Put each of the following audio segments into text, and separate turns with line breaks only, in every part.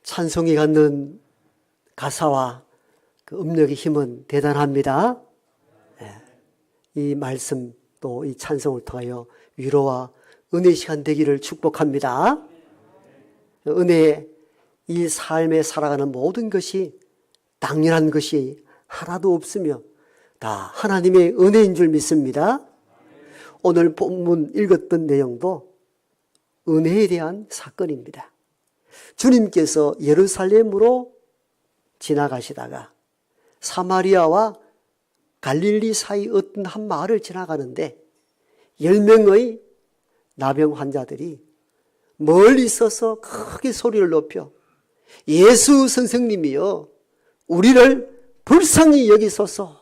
찬송이 갖는 가사와 그 음력의 힘은 대단합니다. 이 말씀 또 이 찬송을 통하여 위로와 은혜 시간 되기를 축복합니다. 은혜의 이 삶에 살아가는 모든 것이 당연한 것이 하나도 없으며 다 하나님의 은혜인 줄 믿습니다. 오늘 본문 읽었던 내용도 은혜에 대한 사건입니다. 주님께서 예루살렘으로 지나가시다가 사마리아와 갈릴리 사이 어떤 한 마을을 지나가는데 10명의 나병 환자들이 멀리 서서 크게 소리를 높여 예수 선생님이여 우리를 불쌍히 여기소서.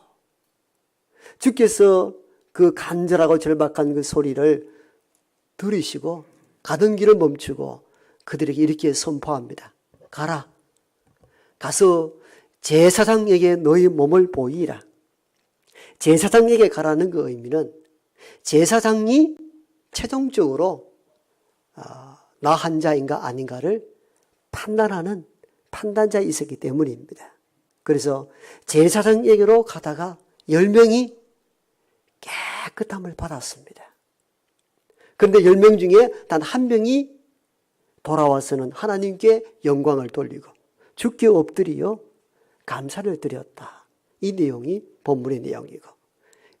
주께서 그 간절하고 절박한 그 소리를 들으시고 가던 길을 멈추고 그들에게 이렇게 선포합니다. 가라. 가서 제사장에게 너희 몸을 보이라. 제사장에게 가라는 그 의미는 제사장이 최종적으로 나 환자인가 아닌가를 판단하는 판단자에 있었기 때문입니다. 그래서 제사장에게로 가다가 10명이 깨끗함을 받았습니다. 그런데 10명 중에 단 한 명이 돌아와서는 하나님께 영광을 돌리고 주께 엎드려 감사를 드렸다. 이 내용이 본문의 내용이고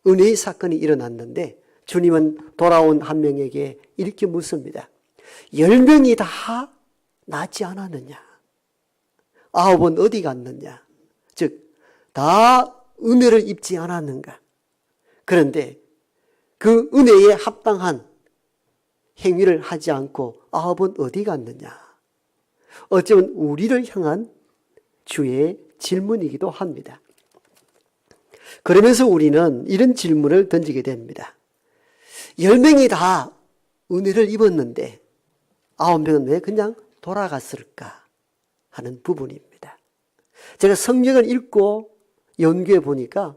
은혜의 사건이 일어났는데 주님은 돌아온 한 명에게 이렇게 묻습니다. 10명이 다 낫지 않았느냐? 9은 어디 갔느냐? 즉 다 은혜를 입지 않았는가? 그런데 그 은혜에 합당한 행위를 하지 않고 9은 어디 갔느냐? 어쩌면 우리를 향한 주의 질문이기도 합니다. 그러면서 우리는 이런 질문을 던지게 됩니다. 10명이 다 은혜를 입었는데 9명은 왜 그냥 돌아갔을까 하는 부분입니다. 제가 성경을 읽고 연구해 보니까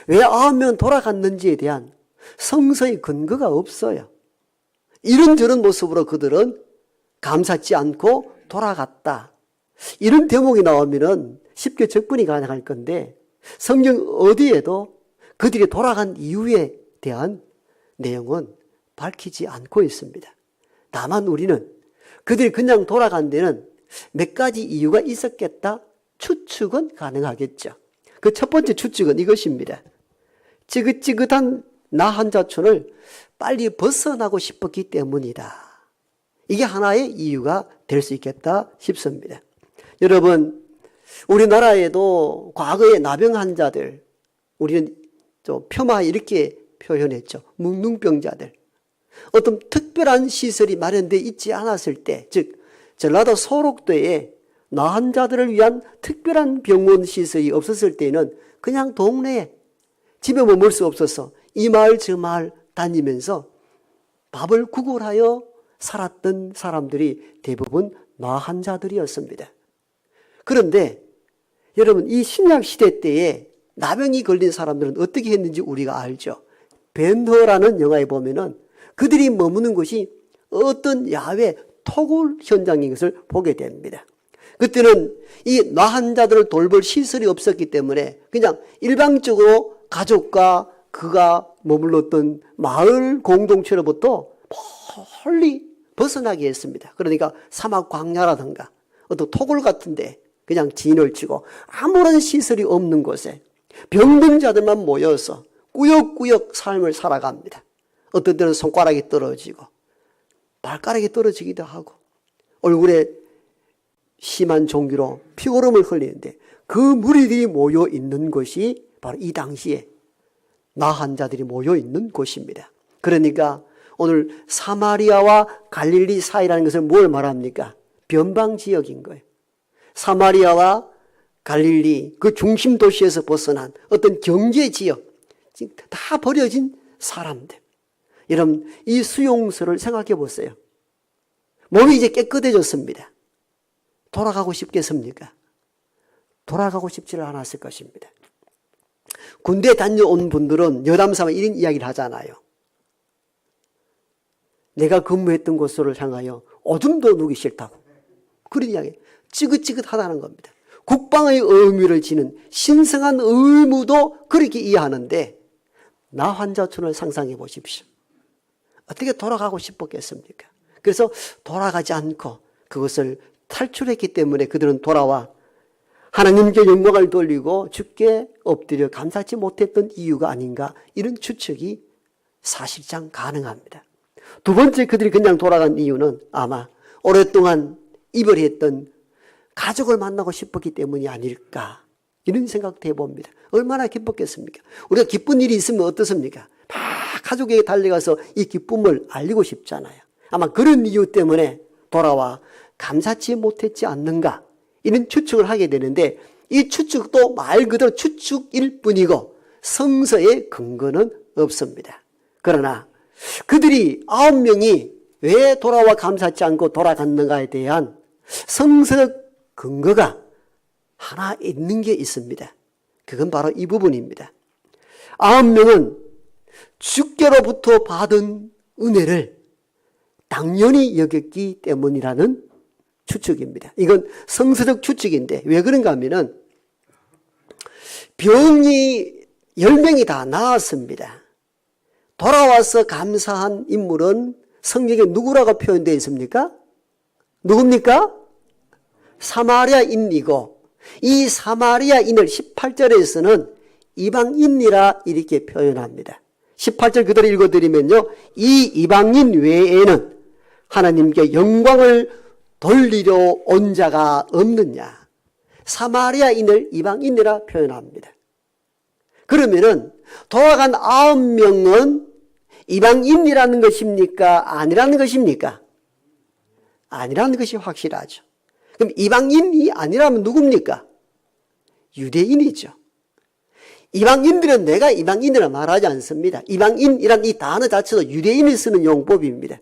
왜 9명은 돌아갔는지에 대한 성서의 근거가 없어요. 이런저런 모습으로 그들은 감사치 않고 돌아갔다. 이런 대목이 나오면 쉽게 접근이 가능할 건데 성경 어디에도 그들이 돌아간 이유에 대한 내용은 밝히지 않고 있습니다. 다만 우리는 그들이 그냥 돌아간 데는 몇 가지 이유가 있었겠다 추측은 가능하겠죠. 그 첫 번째 추측은 이것입니다. 지긋지긋한 나 환자촌을 빨리 벗어나고 싶었기 때문이다. 이게 하나의 이유가 될 수 있겠다 싶습니다. 여러분, 우리나라에도 과거의 나병 환자들, 우리는 좀 폄하에 이렇게 표현했죠. 묵능병자들. 어떤 특별한 시설이 마련되어 있지 않았을 때, 즉 전라도 소록도에 나 환자들을 위한 특별한 병원 시설이 없었을 때는 그냥 동네에 집에 머물 수 없어서 이 마을 저 마을 다니면서 밥을 구걸하여 살았던 사람들이 대부분 나 환자들이었습니다. 그런데 여러분, 이 신약 시대 때에 나병이 걸린 사람들은 어떻게 했는지 우리가 알죠. 벤허라는 영화에 보면은 그들이 머무는 곳이 어떤 야외 토굴 현장인 것을 보게 됩니다. 그때는 이 나 환자들을 돌볼 시설이 없었기 때문에 그냥 일방적으로 가족과 그가 머물렀던 마을 공동체로부터 멀리 벗어나게 했습니다. 그러니까 사막 광야라든가 어떤 토굴 같은데 그냥 진을 치고 아무런 시설이 없는 곳에 병든 자들만 모여서 꾸역꾸역 삶을 살아갑니다. 어떤 때는 손가락이 떨어지고 발가락이 떨어지기도 하고 얼굴에 심한 종기로 피고름을 흘리는데 그 무리들이 모여 있는 곳이 바로 이 당시에 나 환자들이 모여 있는 곳입니다. 그러니까 오늘 사마리아와 갈릴리 사이라는 것을 뭘 말합니까? 변방 지역인 거예요. 사마리아와 갈릴리 그 중심 도시에서 벗어난 어떤 경제 지역, 다 버려진 사람들. 여러분, 이 수용소를 생각해 보세요. 몸이 이제 깨끗해졌습니다. 돌아가고 싶겠습니까? 돌아가고 싶지를 않았을 것입니다. 군대 다녀온 분들은 여담삼아 이런 이야기를 하잖아요. 내가 근무했던 곳을 향하여 오줌도 누기 싫다고. 그런 이야기. 찌긋찌긋하다는 겁니다. 국방의 의무를 지는 신성한 의무도 그렇게 이해하는데 나 환자촌을 상상해 보십시오. 어떻게 돌아가고 싶었겠습니까? 그래서 돌아가지 않고 그것을 탈출했기 때문에 그들은 돌아와 하나님께 영광을 돌리고 주께 엎드려 감사치 못했던 이유가 아닌가, 이런 추측이 사실상 가능합니다. 두 번째, 그들이 그냥 돌아간 이유는 아마 오랫동안 이별했던 가족을 만나고 싶었기 때문이 아닐까, 이런 생각도 해봅니다. 얼마나 기뻤겠습니까? 우리가 기쁜 일이 있으면 어떻습니까? 막 가족에게 달려가서 이 기쁨을 알리고 싶잖아요. 아마 그런 이유 때문에 돌아와 감사치 못했지 않는가, 이런 추측을 하게 되는데, 이 추측도 말 그대로 추측일 뿐이고 성서의 근거는 없습니다. 그러나 그들이 9명이 왜 돌아와 감사치 않고 돌아갔는가에 대한 성서적 근거가 하나 있는 게 있습니다. 그건 바로 이 부분입니다. 9명은 주께로부터 받은 은혜를 당연히 여겼기 때문이라는 추측입니다. 이건 성서적 추측인데 왜 그런가 하면은 병이 10명이 다 나았습니다. 돌아와서 감사한 인물은 성경에 누구라고 표현되어 있습니까? 누굽니까? 사마리아인이고, 이 사마리아인을 18절에서는 이방인이라 이렇게 표현합니다. 18절 그대로 읽어드리면요, 이 이방인 외에는 하나님께 영광을 돌리려 온 자가 없느냐. 사마리아인을 이방인이라 표현합니다. 그러면은 돌아간 9명은 이방인이라는 것입니까? 아니라는 것입니까? 아니라는 것이 확실하죠. 그럼 이방인이 아니라면 누굽니까? 유대인이죠. 이방인들은 내가 이방인이라 말하지 않습니다. 이방인이란 이 단어 자체도 유대인이 쓰는 용법입니다.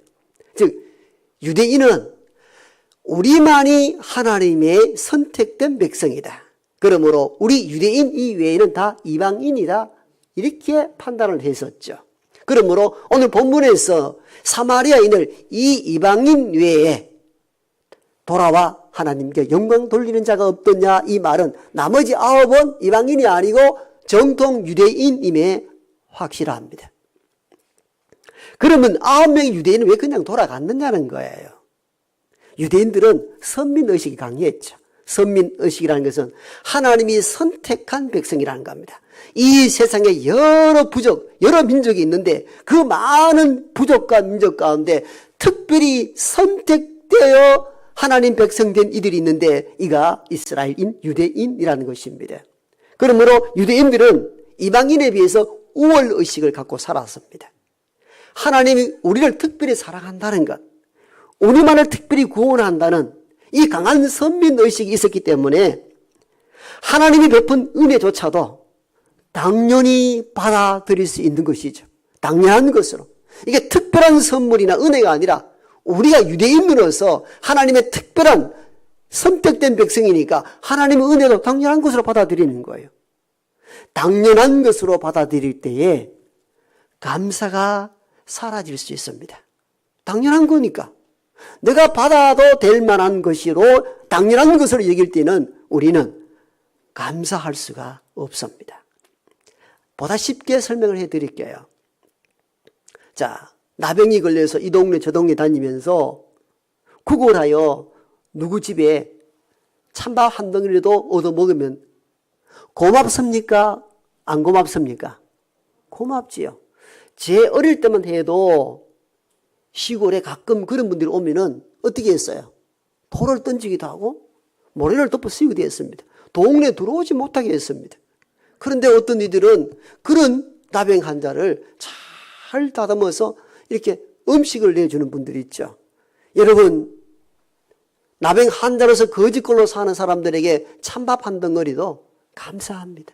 즉 유대인은 우리만이 하나님의 선택된 백성이다. 그러므로 우리 유대인 이외에는 다 이방인이다, 이렇게 판단을 했었죠. 그러므로 오늘 본문에서 사마리아인을 이 이방인 외에 돌아와 하나님께 영광 돌리는 자가 없더냐, 이 말은 나머지 9은 이방인이 아니고 정통 유대인임에 확실합니다. 그러면 9명의 유대인은 왜 그냥 돌아갔느냐는 거예요. 유대인들은 선민의식이 강했죠. 선민의식이라는 것은 하나님이 선택한 백성이라는 겁니다. 이 세상에 여러 부족, 여러 민족이 있는데 그 많은 부족과 민족 가운데 특별히 선택되어 하나님 백성된 이들이 있는데 이가 이스라엘인, 유대인이라는 것입니다. 그러므로 유대인들은 이방인에 비해서 우월의식을 갖고 살았습니다. 하나님이 우리를 특별히 사랑한다는 것, 우리만을 특별히 구원한다는 이 강한 선민의식이 있었기 때문에 하나님이 베푼 은혜조차도 당연히 받아들일 수 있는 것이죠. 당연한 것으로. 이게 특별한 선물이나 은혜가 아니라 우리가 유대인으로서 하나님의 특별한 선택된 백성이니까 하나님의 은혜도 당연한 것으로 받아들이는 거예요. 당연한 것으로 받아들일 때에 감사가 사라질 수 있습니다. 당연한 거니까. 내가 받아도 될 만한 것으로 당연한 것으로 여길 때는 우리는 감사할 수가 없습니다. 보다 쉽게 설명을 해드릴게요. 자, 나병이 걸려서 이 동네 저 동네 다니면서 구걸하여 누구 집에 찬밥 한 덩이라도 얻어 먹으면 고맙습니까? 안 고맙습니까? 고맙지요. 제 어릴 때만 해도 시골에 가끔 그런 분들이 오면은 어떻게 했어요? 돌을 던지기도 하고 모래를 덮어 씌우기도 했습니다. 동네에 들어오지 못하게 했습니다. 그런데 어떤 이들은 그런 나병 환자를 잘 다듬어서 이렇게 음식을 내주는 분들이 있죠. 여러분, 나병 환자로서 거지꼴로 사는 사람들에게 찬밥 한 덩어리도 감사합니다.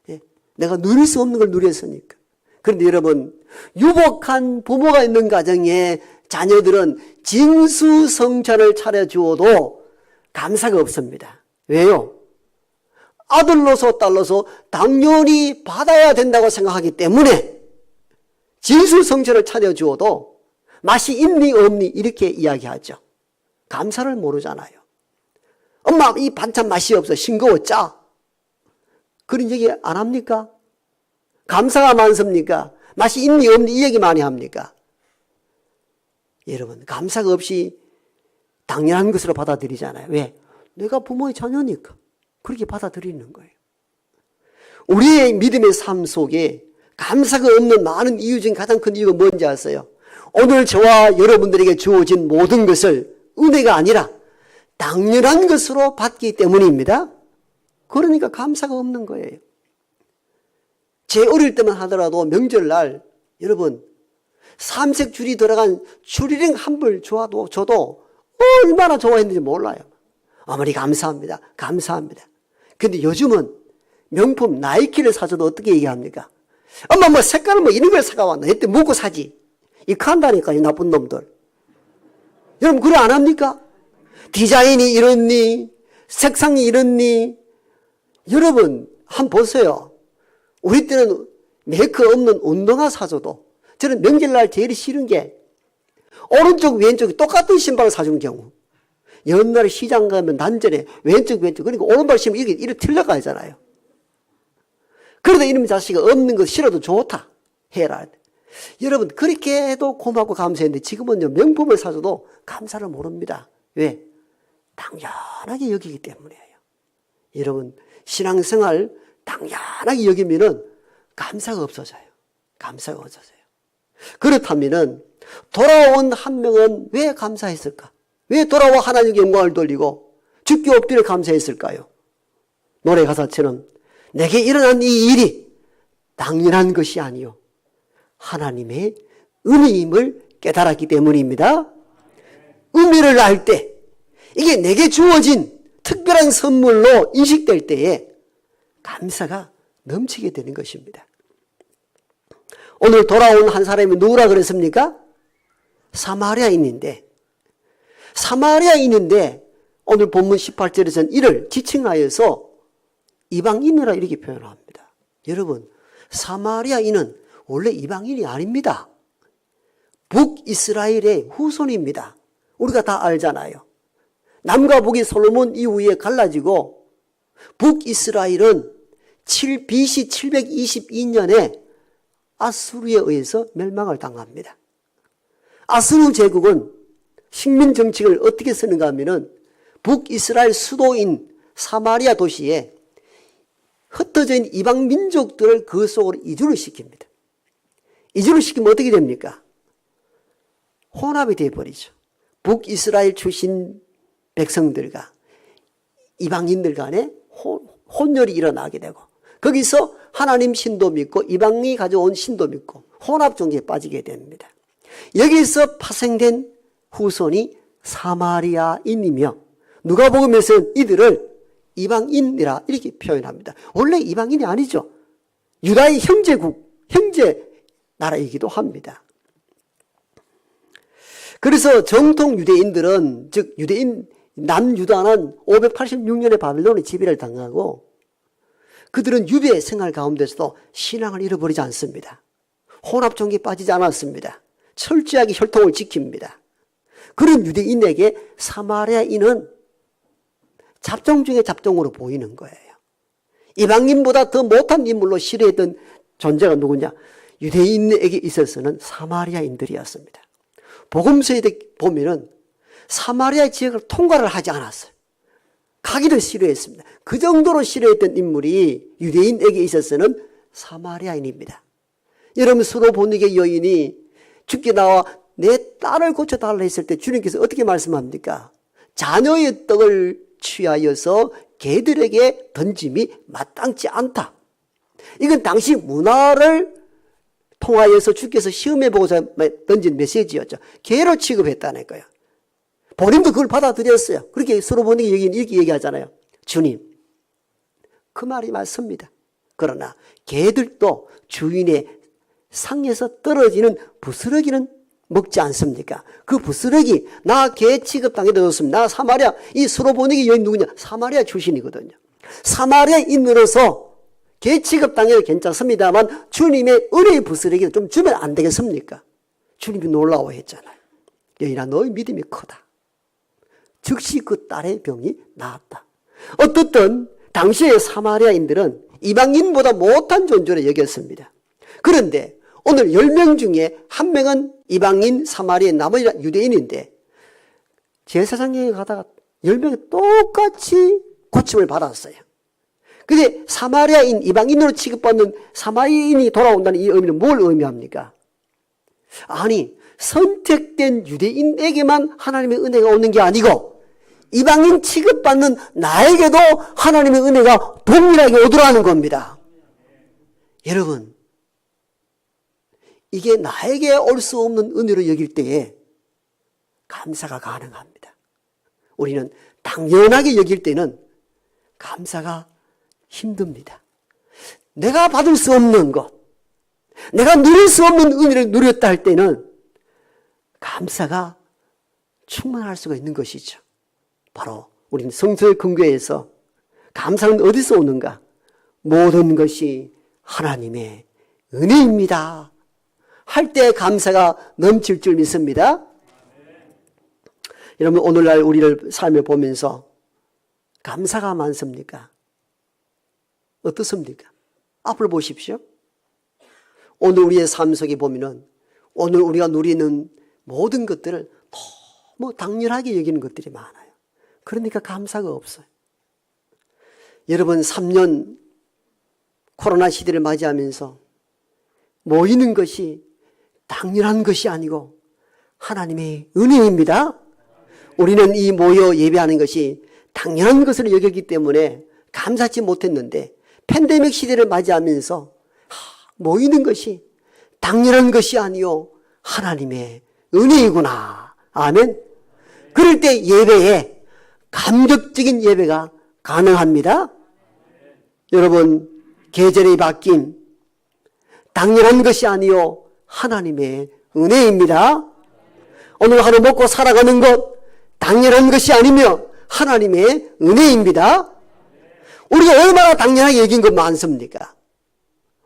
예, 내가 누릴 수 없는 걸 누렸으니까. 그런데 여러분, 유복한 부모가 있는 가정에 자녀들은 진수성찬을 차려주어도 감사가 없습니다. 왜요? 아들로서 딸로서 당연히 받아야 된다고 생각하기 때문에 진수성찬을 차려주어도 맛이 있니 없니 이렇게 이야기하죠. 감사를 모르잖아요. 엄마 이 반찬 맛이 없어. 싱거워 짜. 그런 얘기 안 합니까? 감사가 많습니까? 맛이 있니 없니 이 얘기 많이 합니까? 여러분 감사가 없이 당연한 것으로 받아들이잖아요. 왜? 내가 부모의 자녀니까 그렇게 받아들이는 거예요. 우리의 믿음의 삶 속에 감사가 없는 많은 이유 중 가장 큰 이유가 뭔지 아세요? 오늘 저와 여러분들에게 주어진 모든 것을 은혜가 아니라 당연한 것으로 받기 때문입니다. 그러니까 감사가 없는 거예요. 제 어릴 때만 하더라도 명절날 여러분 삼색 줄이 들어간 추리링 한 벌 줘도 얼마나 좋아했는지 몰라요. 어머니 감사합니다. 감사합니다. 근데 요즘은 명품 나이키를 사줘도 어떻게 얘기합니까? 엄마 뭐 색깔은 뭐 이런 걸 사가 왔나? 이때 묻고 사지. 이렇게 한다니까 이 나쁜 놈들. 여러분 그래 안 합니까? 디자인이 이렇니? 색상이 이렇니? 여러분 한번 보세요. 우리 때는 메이크 없는 운동화 사줘도 저는 명절날 제일 싫은 게 오른쪽 왼쪽이 똑같은 신발을 사주는 경우. 옛날에 시장 가면 난전에 왼쪽 그러니까 오른발 신으면 이렇게 틀려가잖아요. 그러다 이놈의 자식이 없는 거 싫어도 좋다 해라. 여러분 그렇게 해도 고맙고 감사했는데 지금은요 명품을 사줘도 감사를 모릅니다. 왜? 당연하게 여기기 때문이에요. 여러분 신앙생활 당연하게 여기면은 감사가 없어져요. 감사가 없어져요. 그렇다면은 돌아온 한 명은 왜 감사했을까? 왜 돌아와 하나님께 영광을 돌리고 죽기 엎드려 감사했을까요? 노래 가사처럼 내게 일어난 이 일이 당연한 것이 아니요 하나님의 은혜임을 깨달았기 때문입니다. 은혜를 알 때 이게 내게 주어진 특별한 선물로 인식될 때에 감사가 넘치게 되는 것입니다. 오늘 돌아온 한 사람이 누구라 그랬습니까? 사마리아인인데 오늘 본문 18절에서는 이를 지칭하여서 이방인이라 이렇게 표현합니다. 여러분 사마리아인은 원래 이방인이 아닙니다. 북이스라엘의 후손입니다. 우리가 다 알잖아요. 남과 북이 솔로몬 이후에 갈라지고 북이스라엘은 BC 722년에 아수르에 의해서 멸망을 당합니다. 아수르 제국은 식민 정책을 어떻게 쓰는가 하면은 북이스라엘 수도인 사마리아 도시에 흩어져 있는 이방 민족들을 그 속으로 이주를 시킵니다. 이주를 시키면 어떻게 됩니까? 혼합이 되어버리죠. 북이스라엘 출신 백성들과 이방인들 간에 혼혈이 일어나게 되고 거기서 하나님 신도 믿고 이방이 가져온 신도 믿고 혼합 종교에 빠지게 됩니다. 여기서 파생된 후손이 사마리아인이며 누가복음에서는 이들을 이방인이라 이렇게 표현합니다. 원래 이방인이 아니죠. 유다의 형제 나라이기도 합니다. 그래서 정통 유대인들은 즉 유대인 남유다는 586년에 바빌론의 지배를 당하고 그들은 유배 생활 가운데서도 신앙을 잃어버리지 않습니다. 혼합 종교에 빠지지 않았습니다. 철저하게 혈통을 지킵니다. 그런 유대인에게 사마리아인은 잡종 중에 잡종으로 보이는 거예요. 이방인보다 더 못한 인물로 싫어했던 존재가 누구냐? 유대인에게 있어서는 사마리아인들이었습니다. 복음서에 보면은 사마리아 지역을 통과를 하지 않았어요. 가기를 싫어했습니다. 그 정도로 싫어했던 인물이 유대인에게 있어서는 사마리아인입니다. 여러분 수로보니게 여인이 죽게 나와 내 딸을 고쳐달라 했을 때 주님께서 어떻게 말씀합니까? 자녀의 떡을 취하여서 개들에게 던짐이 마땅치 않다. 이건 당시 문화를 통하여서 주께서 시험해보고서 던진 메시지였죠. 개로 취급했다는 거예요. 본인도 그걸 받아들였어요. 그렇게 수로보니게 여기는 이렇게 얘기하잖아요. 주님, 그 말이 맞습니다. 그러나 개들도 주인의 상에서 떨어지는 부스러기는 먹지 않습니까? 그 부스러기 나 개 취급당해 들었습니다. 나 사마리아 이 수로보니게 여인 누구냐? 사마리아 출신이거든요. 사마리아인으로서 개 취급당해도 괜찮습니다만 주님의 은혜의 부스러기를 좀 주면 안 되겠습니까? 주님이 놀라워했잖아요. 여인아 너의 믿음이 크다. 즉시 그 딸의 병이 나았다. 어떻든 당시의 사마리아인들은 이방인보다 못한 존재로 여겼습니다. 그런데 오늘 10명 중에 한 명은 이방인 사마리아, 나머지는 유대인인데 제사장에게 가다가 10명이 똑같이 고침을 받았어요. 근데 사마리아인, 이방인으로 취급받는 사마리아인이 돌아온다는 이 의미는 뭘 의미합니까? 아니, 선택된 유대인에게만 하나님의 은혜가 오는 게 아니고 이방인 취급받는 나에게도 하나님의 은혜가 동일하게 오더라는 겁니다. 여러분, 이게 나에게 올 수 없는 은혜로 여길 때에 감사가 가능합니다. 우리는 당연하게 여길 때는 감사가 힘듭니다. 내가 받을 수 없는 것, 내가 누릴 수 없는 은혜를 누렸다 할 때는 감사가 충만할 수가 있는 것이죠. 바로 우리는 성서의 근거에서 감사는 어디서 오는가? 모든 것이 하나님의 은혜입니다 할 때 감사가 넘칠 줄 믿습니다. 여러분, 오늘날 우리를 삶을 보면서 감사가 많습니까? 어떻습니까? 앞을 보십시오. 오늘 우리의 삶 속에 보면은 오늘 우리가 누리는 모든 것들을 너무 당연하게 여기는 것들이 많아요. 그러니까 감사가 없어요. 여러분, 3년 코로나 시대를 맞이하면서 모이는 것이 당연한 것이 아니고 하나님의 은혜입니다. 우리는 이 모여 예배하는 것이 당연한 것으로 여겼기 때문에 감사치 못했는데 팬데믹 시대를 맞이하면서 모이는 것이 당연한 것이 아니요 하나님의 은혜이구나. 아멘. 그럴 때 예배에 감격적인 예배가 가능합니다. 여러분, 계절이 바뀐 당연한 것이 아니요 하나님의 은혜입니다. 오늘 하루 먹고 살아가는 것 당연한 것이 아니며 하나님의 은혜입니다. 우리가 얼마나 당연하게 여긴 것 많습니까?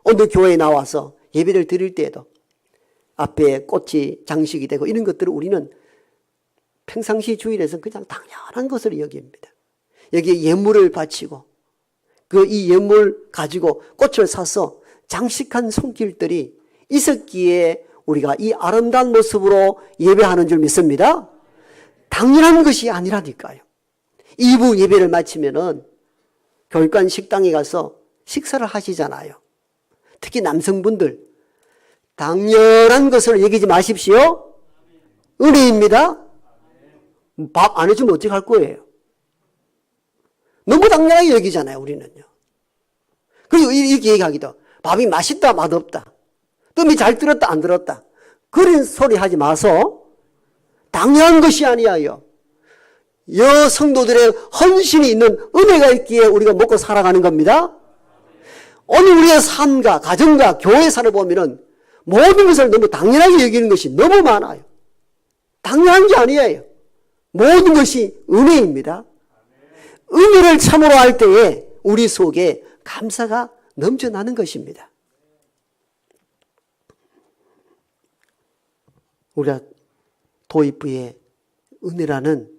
오늘 교회에 나와서 예배를 드릴 때에도 앞에 꽃이 장식이 되고 이런 것들을 우리는 평상시 주일에서 그냥 당연한 것으로 여깁니다. 여기에 예물을 바치고 이 예물 가지고 꽃을 사서 장식한 손길들이 있었기에 우리가 이 아름다운 모습으로 예배하는 줄 믿습니다. 당연한 것이 아니라니까요. 2부 예배를 마치면은 교육관 식당에 가서 식사를 하시잖아요. 특히 남성분들 당연한 것을 여기지 마십시오. 은혜입니다. 밥 안 해주면 어떻게 할 거예요? 너무 당연하게 여기잖아요, 우리는요. 그리고 이렇게 얘기하기도 밥이 맛있다 맛없다 뜸이 잘 들었다 안 들었다 그런 소리 하지 마서 당연한 것이 아니에요. 성도들의 헌신이 있는 은혜가 있기에 우리가 먹고 살아가는 겁니다. 오늘 우리의 삶과 가정과 교회사를 보면은 모든 것을 너무 당연하게 여기는 것이 너무 많아요. 당연한 게 아니에요. 모든 것이 은혜입니다. 은혜를 참으로 할 때에 우리 속에 감사가 넘쳐나는 것입니다. 우리가 도입부의 은혜라는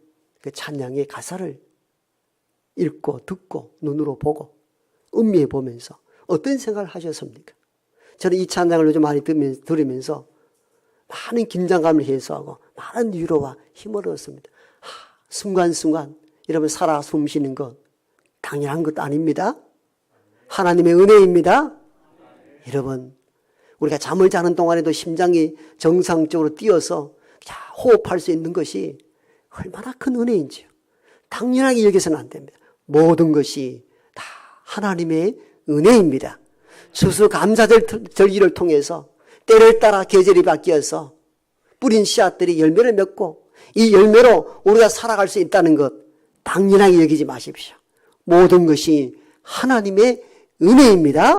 그 찬양의 가사를 읽고 듣고 눈으로 보고 음미해 보면서 어떤 생각을 하셨습니까? 저는 이 찬양을 요즘 많이 들으면서 많은 긴장감을 해소하고 많은 위로와 힘을 얻었습니다. 순간순간 여러분 살아 숨쉬는 것 당연한 것도 아닙니다. 하나님의 은혜입니다. 여러분, 우리가 잠을 자는 동안에도 심장이 정상적으로 뛰어서 호흡할 수 있는 것이 얼마나 큰 은혜인지요. 당연하게 여기서는 안 됩니다. 모든 것이 다 하나님의 은혜입니다. 추수감사절기를 통해서 때를 따라 계절이 바뀌어서 뿌린 씨앗들이 열매를 맺고 이 열매로 우리가 살아갈 수 있다는 것 당연하게 여기지 마십시오. 모든 것이 하나님의 은혜입니다.